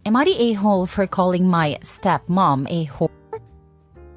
Am I the a-hole for calling my stepmom a whore?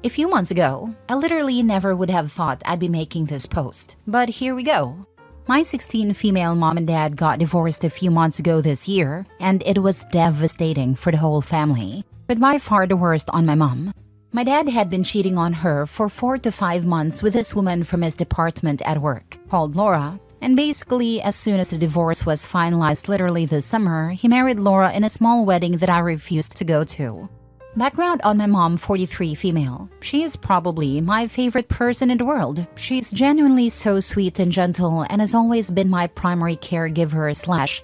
A few months ago, I literally never would have thought I'd be making this post. But here we go. My 16 female mom and dad got divorced a few months ago this year, and it was devastating for the whole family. But by far the worst on my mom. My dad had been cheating on her for 4 to 5 months with this woman from his department at work, called Laura. And basically, as soon as the divorce was finalized literally this summer, he married Laura in a small wedding that I refused to go to. Background on my mom, 43 female. She is probably my favorite person in the world. She's genuinely so sweet and gentle and has always been my primary caregiver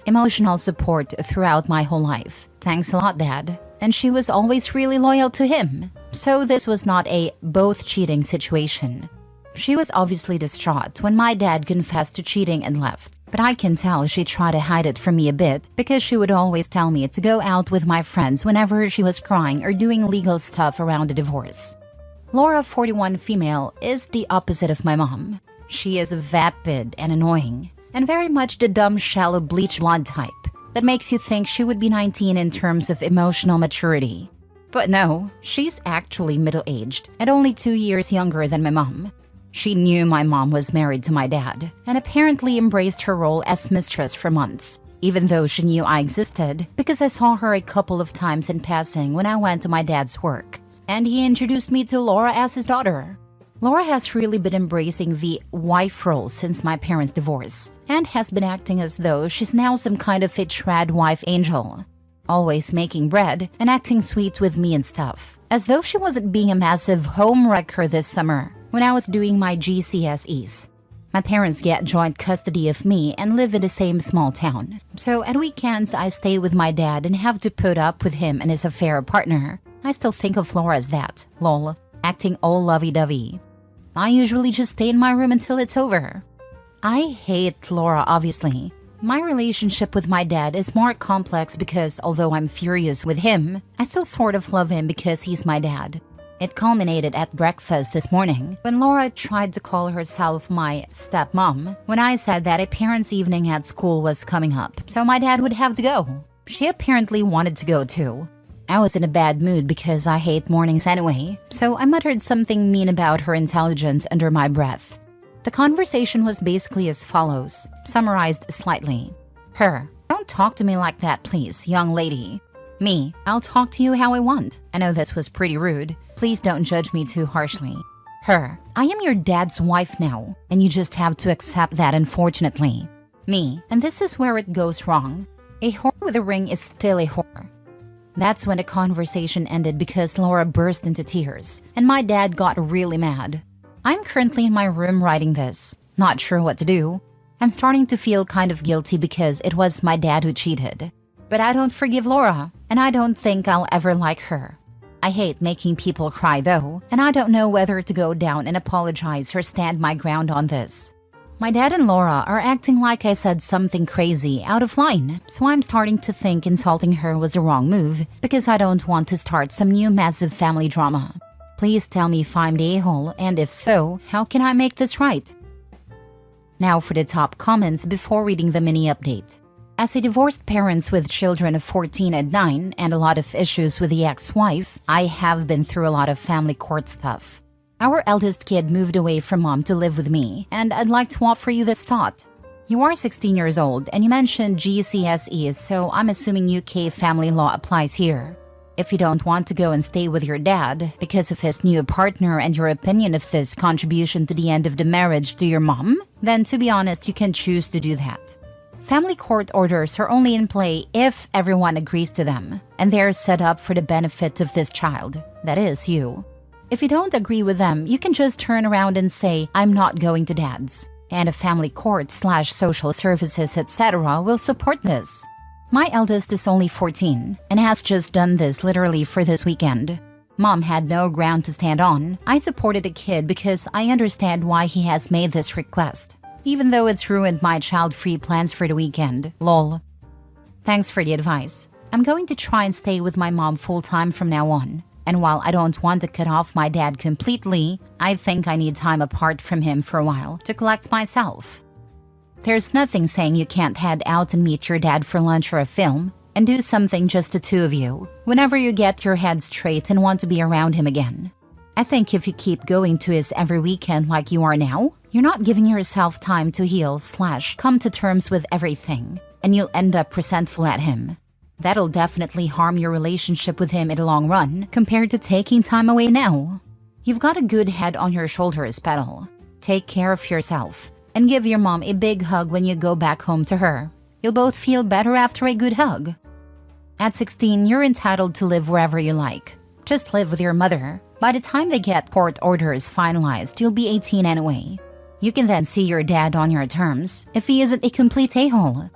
/ emotional support throughout my whole life. Thanks a lot, Dad. And she was always really loyal to him. So this was not a both cheating situation. She was obviously distraught when my dad confessed to cheating and left. But I can tell she tried to hide it from me a bit because she would always tell me to go out with my friends whenever she was crying or doing legal stuff around the divorce. Laura, 41 female, is the opposite of my mom. She is vapid and annoying, and very much the dumb, shallow, bleach blonde type that makes you think she would be 19 in terms of emotional maturity. But no, she's actually middle-aged and only 2 years younger than my mom. She knew my mom was married to my dad and apparently embraced her role as mistress for months, even though she knew I existed because I saw her a couple of times in passing when I went to my dad's work, and he introduced me to Laura as his daughter. Laura has really been embracing the wife role since my parents' divorce and has been acting as though she's now some kind of a trad wife angel, always making bread and acting sweet with me and stuff, as though she wasn't being a massive home wrecker this summer when I was doing my GCSEs. My parents get joint custody of me and live in the same small town. So at weekends, I stay with my dad and have to put up with him and his affair partner. I still think of Laura as that, lol, acting all lovey-dovey. I usually just stay in my room until it's over. I hate Laura, obviously. My relationship with my dad is more complex because although I'm furious with him, I still sort of love him because he's my dad. It culminated at breakfast this morning when Laura tried to call herself my stepmom when I said that a parents' evening at school was coming up, so my dad would have to go. She apparently wanted to go too. I was in a bad mood because I hate mornings anyway, so I muttered something mean about her intelligence under my breath. The conversation was basically as follows, summarized slightly. Her, don't talk to me like that, please, young lady. Me, I'll talk to you how I want. I know this was pretty rude. Please don't judge me too harshly. Her, I am your dad's wife now, and you just have to accept that, unfortunately. Me, and this is where it goes wrong. A whore with a ring is still a whore. That's when the conversation ended because Laura burst into tears, and my dad got really mad. I'm currently in my room writing this, not sure what to do. I'm starting to feel kind of guilty because it was my dad who cheated. But I don't forgive Laura, and I don't think I'll ever like her. I hate making people cry though, and I don't know whether to go down and apologize or stand my ground on this. My dad and Laura are acting like I said something crazy out of line, so I'm starting to think insulting her was the wrong move because I don't want to start some new massive family drama. Please tell me if I'm the a-hole, and if so, how can I make this right? Now for the top comments before reading the mini update. As a divorced parent with children of 14 and 9 and a lot of issues with the ex-wife, I have been through a lot of family court stuff. Our eldest kid moved away from mom to live with me, and I'd like to offer you this thought. You are 16 years old and you mentioned GCSEs, so I'm assuming UK family law applies here. If you don't want to go and stay with your dad because of his new partner and your opinion of this contribution to the end of the marriage to your mom, then to be honest, you can choose to do that. Family court orders are only in play if everyone agrees to them, and they're set up for the benefit of this child, that is, you. If you don't agree with them, you can just turn around and say, I'm not going to dad's, and a family court / social services, etc. will support this. My eldest is only 14 and has just done this literally for this weekend. Mom had no ground to stand on. I supported the kid because I understand why he has made this request, even though it's ruined my child-free plans for the weekend, lol. Thanks for the advice. I'm going to try and stay with my mom full-time from now on. And while I don't want to cut off my dad completely, I think I need time apart from him for a while to collect myself. There's nothing saying you can't head out and meet your dad for lunch or a film. and do something just the two of you whenever you get your head straight and want to be around him again. I think if you keep going to his every weekend like you are now, you're not giving yourself time to heal / come to terms with everything, and you'll end up resentful at him. That'll definitely harm your relationship with him in the long run compared to taking time away now. You've got a good head on your shoulders, Petal. Take care of yourself and give your mom a big hug when you go back home to her. You'll both feel better after a good hug. At 16, you're entitled to live wherever you like. Just live with your mother. By the time they get court orders finalized, you'll be 18 anyway. You can then see your dad on your terms if he isn't a complete a-hole.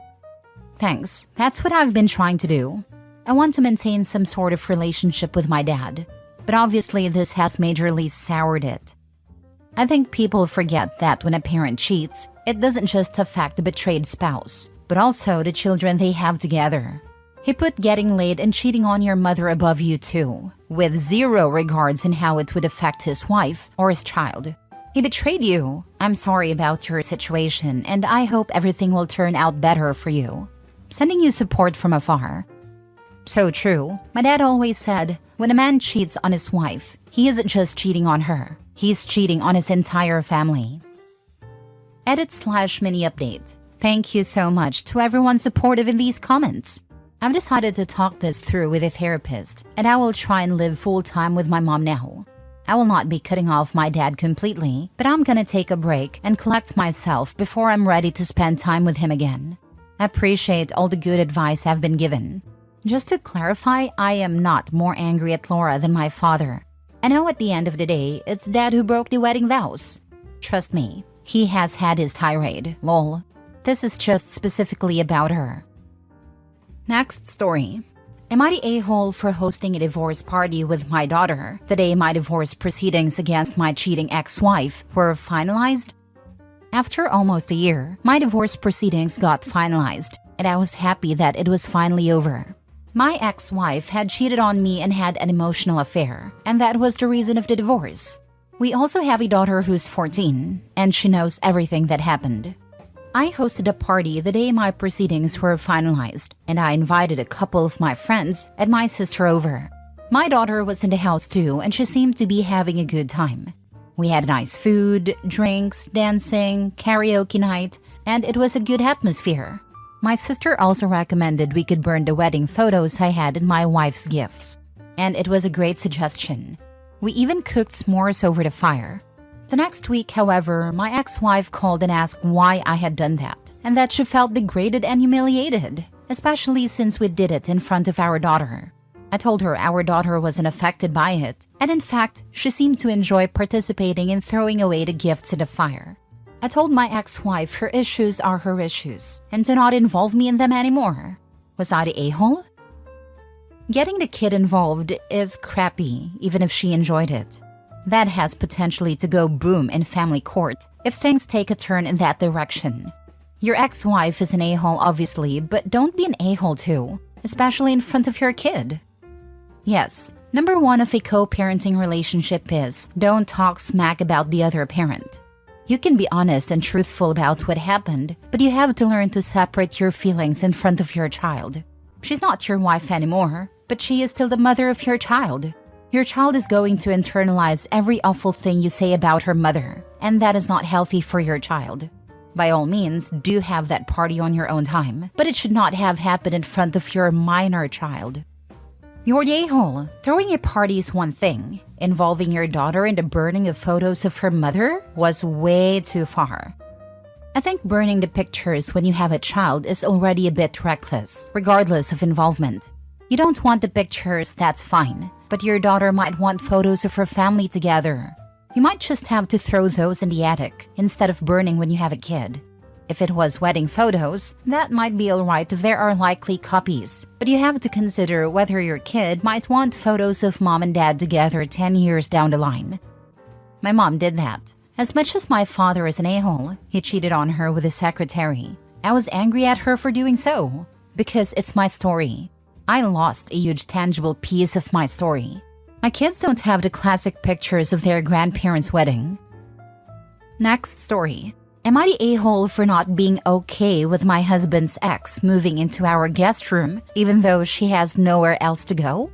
Thanks. That's what I've been trying to do. I want to maintain some sort of relationship with my dad, but obviously this has majorly soured it. I think people forget that when a parent cheats, it doesn't just affect the betrayed spouse, but also the children they have together. He put getting laid and cheating on your mother above you too, with zero regards in how it would affect his wife or his child. He betrayed you. I'm sorry about your situation, and I hope everything will turn out better for you. Sending you support from afar. So true. My dad always said, when a man cheats on his wife, he isn't just cheating on her. He's cheating on his entire family. Edit/mini update. Thank you so much to everyone supportive in these comments. I've decided to talk this through with a therapist, and I will try and live full-time with my mom now. I will not be cutting off my dad completely, but I'm gonna take a break and collect myself before I'm ready to spend time with him again. I appreciate all the good advice I've been given. Just to clarify, I am not more angry at Laura than my father. I know at the end of the day, it's Dad who broke the wedding vows. Trust me, he has had his tirade, lol. This is just specifically about her. Next story. Am I the a-hole for hosting a divorce party with my daughter the day my divorce proceedings against my cheating ex-wife were finalized? After almost a year, my divorce proceedings got finalized, and I was happy that it was finally over. My ex-wife had cheated on me and had an emotional affair, and that was the reason of the divorce. We also have a daughter who's 14, and she knows everything that happened. I hosted a party the day my proceedings were finalized, and I invited a couple of my friends and my sister over. My daughter was in the house too, and she seemed to be having a good time. We had nice food, drinks, dancing, karaoke night, and it was a good atmosphere. My sister also recommended we could burn the wedding photos I had in my wife's gifts, and it was a great suggestion. We even cooked s'mores over the fire. The next week, however, my ex-wife called and asked why I had done that, and that she felt degraded and humiliated, especially since we did it in front of our daughter. I told her our daughter wasn't affected by it, and in fact, she seemed to enjoy participating in throwing away the gifts in the fire. I told my ex-wife her issues are her issues, and to not involve me in them anymore. Was I the a-hole? Getting the kid involved is crappy, even if she enjoyed it. That has potentially to go boom in family court if things take a turn in that direction. Your ex-wife is an a-hole obviously, but don't be an a-hole too, especially in front of your kid. Yes, number one of a co-parenting relationship is don't talk smack about the other parent. You can be honest and truthful about what happened, but you have to learn to separate your feelings in front of your child. She's not your wife anymore, but she is still the mother of your child. Your child is going to internalize every awful thing you say about her mother, and that is not healthy for your child. By all means, do have that party on your own time, but it should not have happened in front of your minor child. You're the a-hole. Throwing a party is one thing. Involving your daughter in the burning of photos of her mother was way too far. I think burning the pictures when you have a child is already a bit reckless, regardless of involvement. You don't want the pictures, that's fine, but your daughter might want photos of her family together. You might just have to throw those in the attic instead of burning when you have a kid. If it was wedding photos, that might be alright if there are likely copies, but you have to consider whether your kid might want photos of mom and dad together 10 years down the line. My mom did that. As much as my father is an a-hole, he cheated on her with his secretary. I was angry at her for doing so, because it's my story. I lost a huge tangible piece of my story. My kids don't have the classic pictures of their grandparents' wedding. Next story. Am I the a-hole for not being okay with my husband's ex moving into our guest room even though she has nowhere else to go?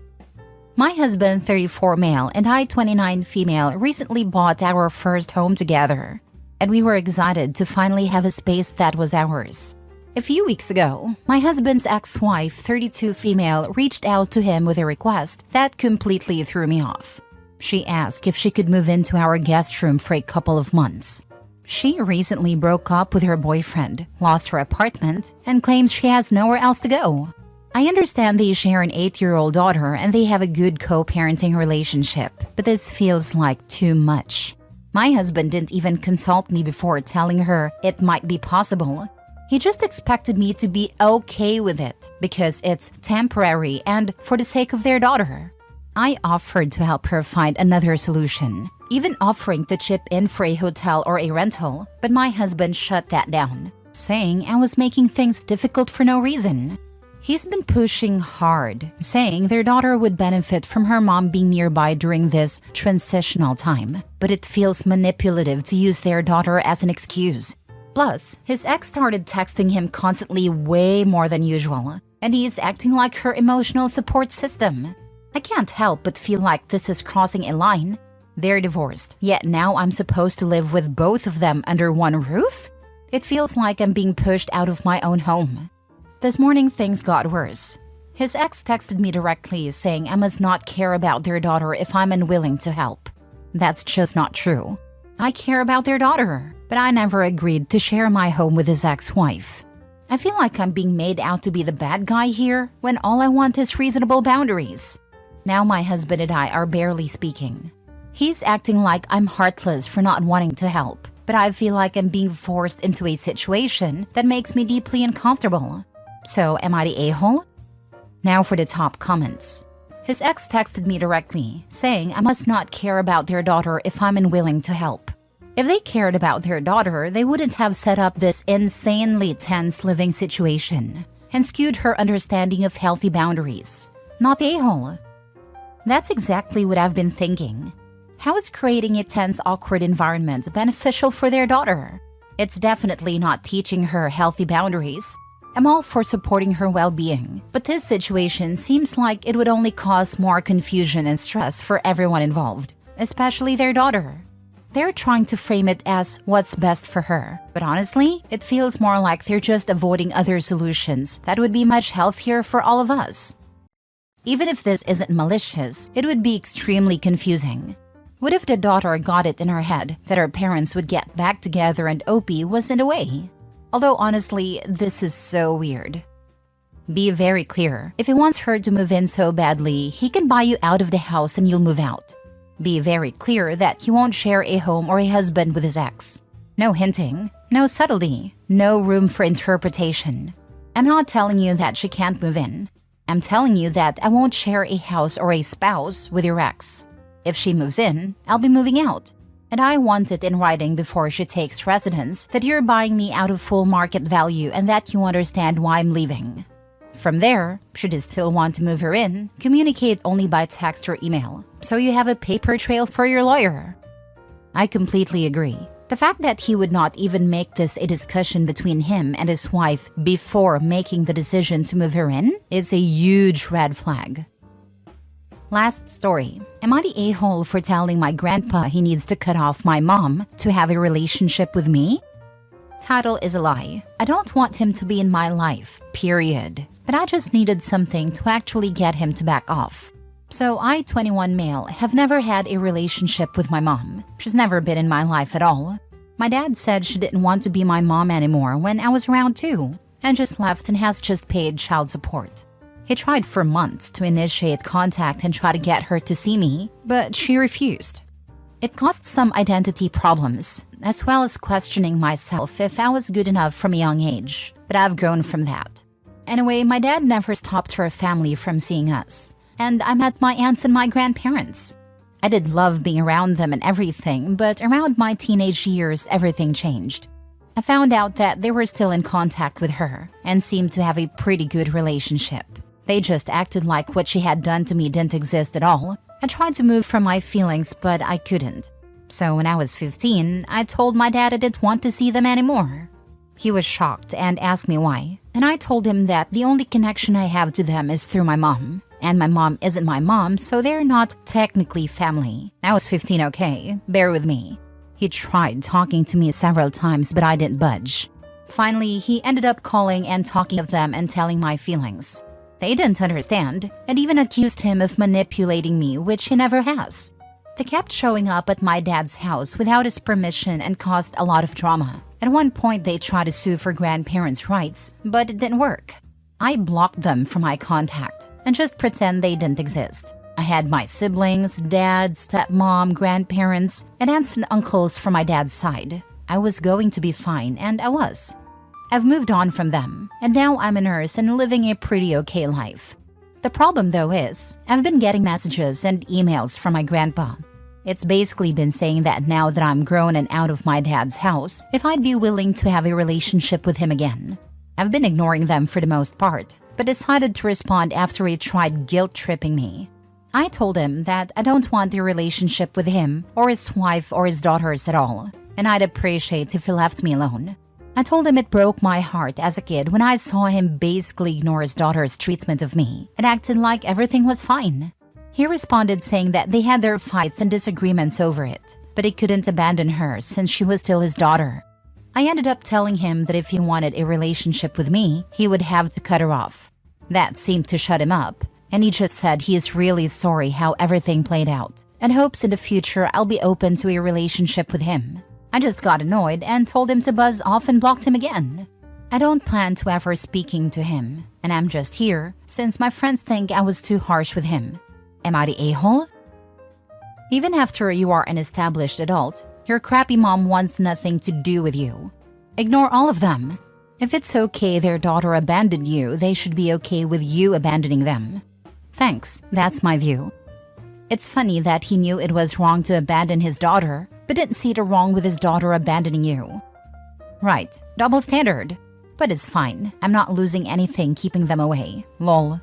My husband, 34 male, and I, 29 female, recently bought our first home together, and we were excited to finally have a space that was ours. A few weeks ago, my husband's ex-wife, 32 female, reached out to him with a request that completely threw me off. She asked if she could move into our guest room for a couple of months. She recently broke up with her boyfriend, lost her apartment, and claims she has nowhere else to go. I understand they share an 8-year-old daughter and they have a good co-parenting relationship, but this feels like too much. My husband didn't even consult me before telling her it might be possible. He just expected me to be okay with it because it's temporary and for the sake of their daughter. I offered to help her find another solution, even offering to chip in for a hotel or a rental, but my husband shut that down, saying I was making things difficult for no reason. He's been pushing hard, saying their daughter would benefit from her mom being nearby during this transitional time, but it feels manipulative to use their daughter as an excuse. Plus, his ex started texting him constantly way more than usual, and he is acting like her emotional support system. I can't help but feel like this is crossing a line. They're divorced, yet now I'm supposed to live with both of them under one roof? It feels like I'm being pushed out of my own home. This morning things got worse. His ex texted me directly saying I must not care about their daughter if I'm unwilling to help. That's just not true. I care about their daughter, but I never agreed to share my home with his ex-wife. I feel like I'm being made out to be the bad guy here when all I want is reasonable boundaries. Now my husband and I are barely speaking. He's acting like I'm heartless for not wanting to help, but I feel like I'm being forced into a situation that makes me deeply uncomfortable. So am I the a-hole? Now for the top comments. His ex texted me directly, saying I must not care about their daughter if I'm unwilling to help. If they cared about their daughter, they wouldn't have set up this insanely tense living situation and skewed her understanding of healthy boundaries. Not the a-hole. That's exactly what I've been thinking. How is creating a tense, awkward environment beneficial for their daughter? It's definitely not teaching her healthy boundaries. I'm all for supporting her well-being, but this situation seems like it would only cause more confusion and stress for everyone involved, especially their daughter. They're trying to frame it as what's best for her, but honestly, it feels more like they're just avoiding other solutions that would be much healthier for all of us. Even if this isn't malicious, it would be extremely confusing. What if the daughter got it in her head that her parents would get back together and OP wasn't away? Although honestly, this is so weird. Be very clear. If he wants her to move in so badly, he can buy you out of the house and you'll move out. Be very clear that he won't share a home or a husband with his ex. No hinting, no subtlety, no room for interpretation. I'm not telling you that she can't move in. I'm telling you that I won't share a house or a spouse with your ex. If she moves in, I'll be moving out. And I want it in writing before she takes residence that you're buying me out of full market value and that you understand why I'm leaving. From there, should you still want to move her in, communicate only by text or email, so you have a paper trail for your lawyer. I completely agree. The fact that he would not even make this a discussion between him and his wife before making the decision to move her in is a huge red flag. Last story. Am I the a-hole for telling my grandpa he needs to cut off my mom to have a relationship with me? Title is a lie. I don't want him to be in my life, period. But I just needed something to actually get him to back off. So I, 21 male, have never had a relationship with my mom. She's never been in my life at all. My dad said she didn't want to be my mom anymore when I was around 2, and just left and has just paid child support. He tried for months to initiate contact and try to get her to see me, but she refused. It caused some identity problems, as well as questioning myself if I was good enough from a young age, but I've grown from that. Anyway, my dad never stopped her family from seeing us, and I met my aunts and my grandparents. I did love being around them and everything, but around my teenage years, everything changed. I found out that they were still in contact with her and seemed to have a pretty good relationship. They just acted like what she had done to me didn't exist at all. I tried to move from my feelings, but I couldn't. So when I was 15, I told my dad I didn't want to see them anymore. He was shocked and asked me why, and I told him that the only connection I have to them is through my mom. And my mom isn't my mom, so they're not technically family. I was 15, okay? Bear with me. He tried talking to me several times, but I didn't budge. Finally, he ended up calling and talking of them and telling my feelings. They didn't understand, and even accused him of manipulating me, which he never has. They kept showing up at my dad's house without his permission and caused a lot of drama. At one point, they tried to sue for grandparents' rights, but it didn't work. I blocked them from my contact and just pretend they didn't exist. I had my siblings, dad, stepmom, grandparents, and aunts and uncles from my dad's side. I was going to be fine, and I was. I've moved on from them, and now I'm a nurse and living a pretty okay life. The problem, though, is I've been getting messages and emails from my grandpa. It's basically been saying that now that I'm grown and out of my dad's house, if I'd be willing to have a relationship with him again. I've been ignoring them for the most part, but decided to respond after he tried guilt-tripping me. I told him that I don't want a relationship with him or his wife or his daughters at all, and I'd appreciate if he left me alone. I told him it broke my heart as a kid when I saw him basically ignore his daughter's treatment of me and acted like everything was fine. He responded saying that they had their fights and disagreements over it, but he couldn't abandon her since she was still his daughter. I ended up telling him that if he wanted a relationship with me, he would have to cut her off. That seemed to shut him up, and he just said he is really sorry how everything played out and hopes in the future I'll be open to a relationship with him. I just got annoyed and told him to buzz off and blocked him again. I don't plan to ever speaking to him, and I'm just here since my friends think I was too harsh with him. Am I the a-hole? Even after you are an established adult, your crappy mom wants nothing to do with you. Ignore all of them. If it's okay their daughter abandoned you, they should be okay with you abandoning them. Thanks, that's my view. It's funny that he knew it was wrong to abandon his daughter, but didn't see the wrong with his daughter abandoning you. Right, double standard. But it's fine, I'm not losing anything keeping them away. Lol.